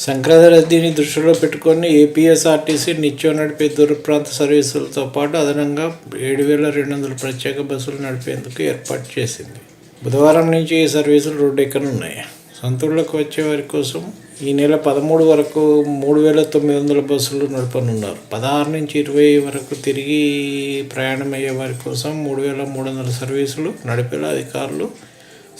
సంక్రాంతి రద్దీని దృష్టిలో పెట్టుకొని ఏపీఎస్ఆర్టీసీ నిత్యం నడిపే దూర ప్రాంత సర్వీసులతో పాటు అదనంగా 7,200 ప్రత్యేక బస్సులు నడిపేందుకు ఏర్పాటు చేసింది. బుధవారం నుంచి ఈ సర్వీసులు రోడ్డెక్కనున్నాయి. సొంతూళ్లకు వచ్చే వారి కోసం ఈ నెల 13 వరకు 3,900 బస్సులు నడపనున్నారు. 16 నుంచి 20 వరకు తిరిగి ప్రయాణమయ్యే వారి కోసం 3,300 సర్వీసులు నడిపేలా అధికారులు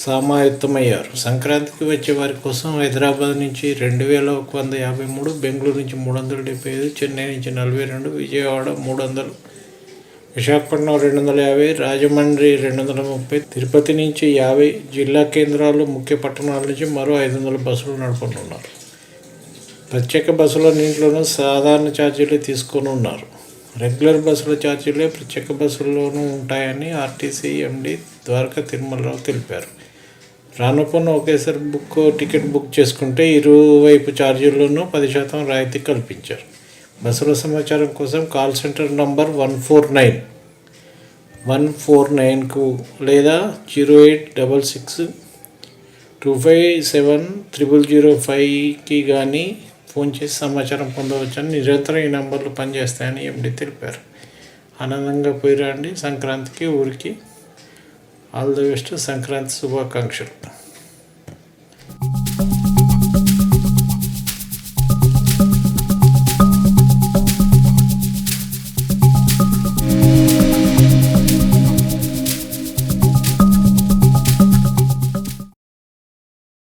సమాయత్తమయ్యారు. సంక్రాంతికి వచ్చే వారి కోసం హైదరాబాద్ నుంచి 2,153, బెంగళూరు నుంచి 375, చెన్నై నుంచి 42, విజయవాడ 300, విశాఖపట్నం 250, రాజమండ్రి 230, తిరుపతి నుంచి 50, జిల్లా కేంద్రాలు ముఖ్య పట్టణాల నుంచి మరో 500 బస్సులు నడపనున్నారు. ప్రత్యేక బస్సులన్నింటిలోనూ సాధారణ ఛార్జీలు తీసుకొని ఉన్నారు. రెగ్యులర్ బస్సుల ఛార్జీలే ప్రత్యేక బస్సుల్లోనూ ఉంటాయని ఆర్టీసీ ఎండీ ద్వారకా తిరుమలరావు తెలిపారు. రానుపన్న ఒకేసారి టికెట్ బుక్ చేసుకుంటే ఇరువైపు ఛార్జీల్లోనూ 10% రాయితీ కల్పించారు. బస్సుల సమాచారం కోసం కాల్ సెంటర్ నంబర్ 149కు లేదా 08662570005కి కానీ ఫోన్ చేసి సమాచారం పొందవచ్చని, నిరంతరం ఈ నంబర్లు పనిచేస్తాయని ఎండీ తెలిపారు. ఆనందంగా పోయి రండి సంక్రాంతికి ఊరికి. All the best. సంక్రాంతి శుభాకాంక్షలు.